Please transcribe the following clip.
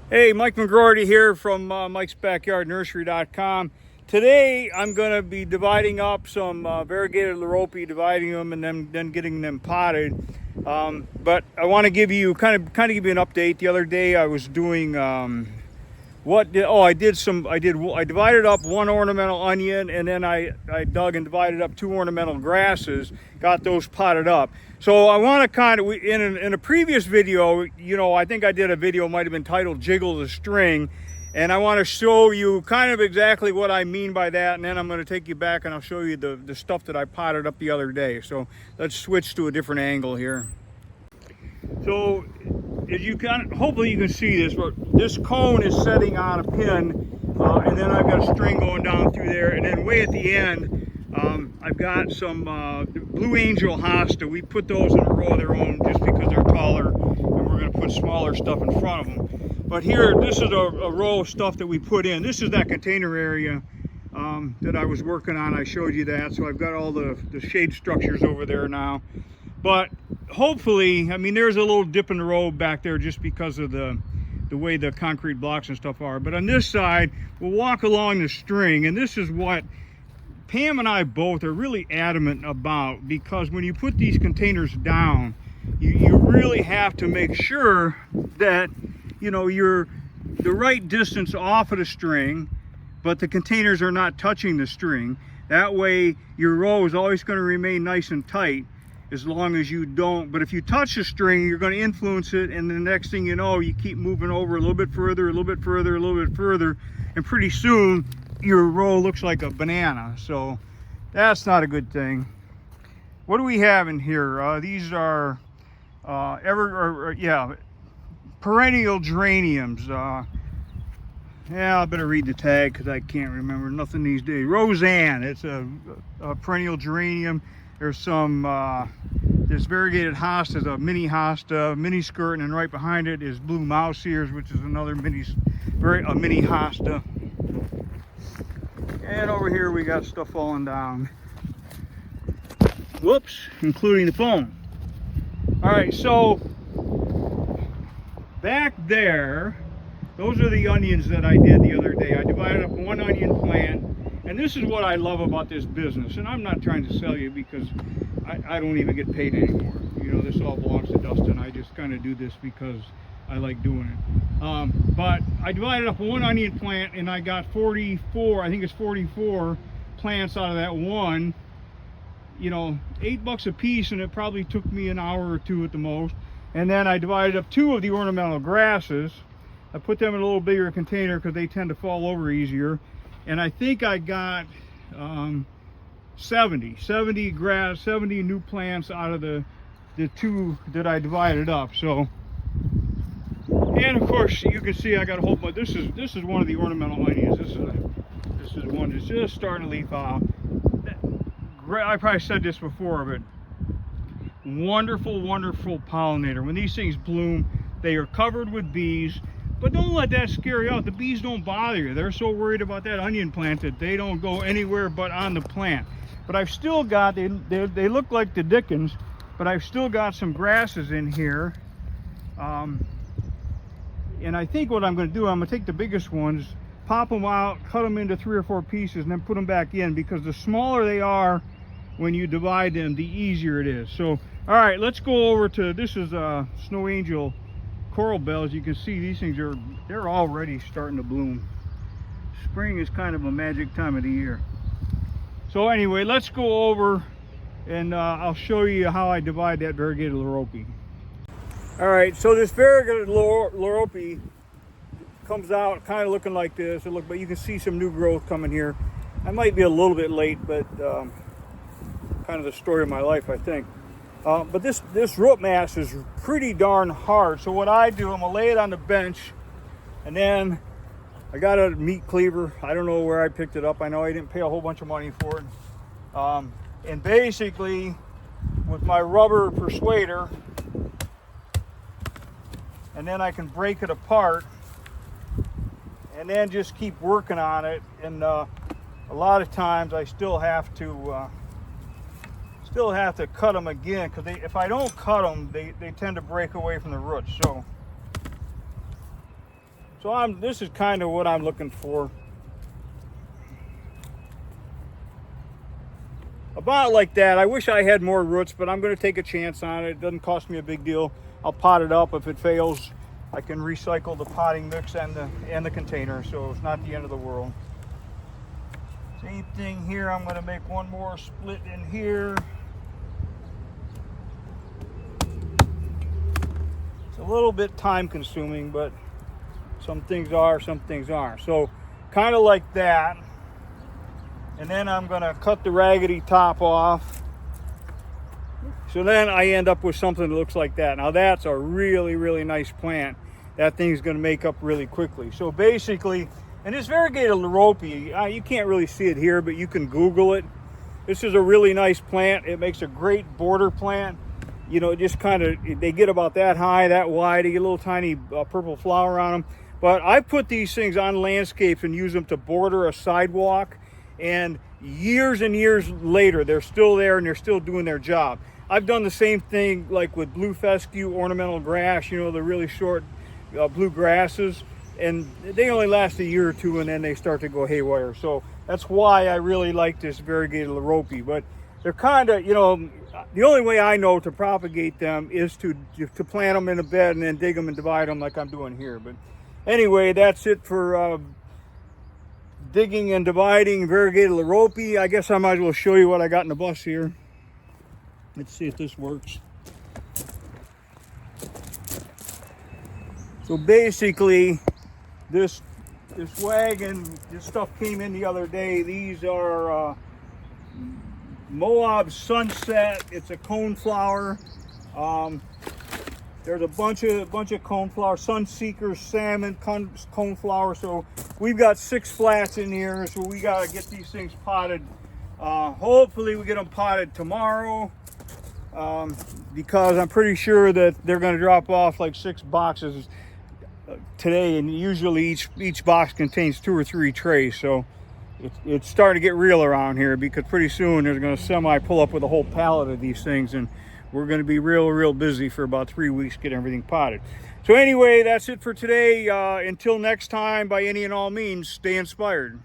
Hey, Mike McGroarty here from Mike's Backyard Nursery.com. Today I'm going to be dividing up some variegated liriope, dividing them and then getting them potted. But I want to give you kind of give you an update. The other day I was doing I divided up one ornamental onion, and then I dug and divided up two ornamental grasses, got those potted up. So I want to in a previous video, I think I did a video, might have been titled Jiggle the String, and I want to show you kind of exactly what I mean by that, and then I'm going to take you back and I'll show you the stuff that I potted up the other day. So let's switch to a different angle here. So as hopefully you can see this, but this cone is setting on a pin, and then I've got a string going down through there, and then way at the end I've got some Blue Angel hosta. We put those in a row of their own just because they're taller, and we're going to put smaller stuff in front of them. But here, this is a row of stuff that we put in. This is that container area that I was working on. I showed you that, so I've got all the shade structures over there now. But hopefully, I mean, there's a little dip in the road back there just because of the way the concrete blocks and stuff are. But on this side, we'll walk along the string, and this is what Pam and I both are really adamant about, because when you put these containers down, you really have to make sure that, you're the right distance off of the string, but the containers are not touching the string. That way, your row is always going to remain nice and tight, as long as you don't. But if you touch the string, you're going to influence it, and the next thing you know, you keep moving over a little bit further, a little bit further, a little bit further, and pretty soon your row looks like a banana. So that's not a good thing. What do we have in here? These are perennial geraniums. Yeah, I better read the tag because I can't remember nothing these days. Roseanne, it's a perennial geranium. There's some, this variegated hosta is a mini hosta, mini skirt, and then right behind it is blue mouse ears, which is another mini hosta. And over here we got stuff falling down. Whoops, including the phone. All right, so back there, those are the onions that I did the other day. I divided up one onion plant. And this is what I love about this business. And I'm not trying to sell you because I don't even get paid anymore. This all belongs to Dustin. I just kind of do this because I like doing it. But I divided up one onion plant, and I got 44, I think it's 44 plants out of that one. $8 a piece, and it probably took me an hour or two at the most. And then I divided up two of the ornamental grasses. I put them in a little bigger container because they tend to fall over easier. And I think I got 70 new plants out of the two that I divided up. So, and of course you can see I got a whole bunch. This is one of the ornamental onions. This is one that's just starting to leaf out. I probably said this before, but wonderful pollinator. When these things bloom, they are covered with bees. But don't let that scare you out. The bees don't bother you. They're so worried about that onion plant that they don't go anywhere but on the plant. But I've still got, they look like the Dickens, but I've still got some grasses in here. And I think what I'm going to do, I'm going to take the biggest ones, pop them out, cut them into 3 or 4 pieces, and then put them back in, because the smaller they are when you divide them, the easier it is. So, all right, let's go over to, this is Snow Angel coral bells. You can see these things they're already starting to bloom. Spring is kind of a magic time of the year. So anyway, let's go over and I'll show you how I divide that variegated liriope. All right, so this variegated liriope comes out kind of looking like this. But you can see some new growth coming here. I might be a little bit late, but kind of the story of my life, I think. But this root mass is pretty darn hard. So what I do, I'm gonna lay it on the bench, and then I got a meat cleaver. I don't know where I picked it up. I know I didn't pay a whole bunch of money for it. And basically, with my rubber persuader, and then I can break it apart, and then just keep working on it. And a lot of times I still have to cut them again, because if I don't cut them, they tend to break away from the roots. So So this is kind of what I'm looking for. About like that. I wish I had more roots, but I'm going to take a chance on it. It doesn't cost me a big deal. I'll pot it up. If it fails, I can recycle the potting mix and the container, so it's not the end of the world. Same thing here. I'm going to make one more split in here. It's a little bit time consuming, but some things are, some things aren't. So kind of like that. And then I'm going to cut the raggedy top off. So then I end up with something that looks like that. Now that's a really, really nice plant. That thing's going to make up really quickly. So basically, and this Variegated Liriope, you can't really see it here, but you can Google it. This is a really nice plant. It makes a great border plant. You know, just kind of, they get about that high, that wide. They get a little tiny purple flower on them. But I put these things on landscapes and use them to border a sidewalk. And years later, they're still there and they're still doing their job. I've done the same thing like with blue fescue, ornamental grass, you know, the really short blue grasses. And they only last a year or two and then they start to go haywire. So that's why I really like this Variegated Liriope. But they're kind of, you know, the only way I know to propagate them is to plant them in a bed and then dig them and divide them like I'm doing here. But anyway, that's it for digging and dividing Variegated Liriope. I guess I might as well show you what I got in the bus here. Let's see if this works. So basically, this wagon, this stuff came in the other day. These are Moab Sunset. It's a coneflower. There's a bunch of coneflower, Sunseeker, salmon, coneflower. So we've got 6 flats in here. So we got to get these things potted. Hopefully we get them potted tomorrow, because I'm pretty sure that they're going to drop off like 6 boxes today, and usually each box contains 2 or 3 trays. So it's starting to get real around here, because pretty soon they're going to semi pull up with a whole pallet of these things, and we're going to be real busy for about 3 weeks getting everything potted. So anyway, that's it for today. Until next time, by any and all means, stay inspired.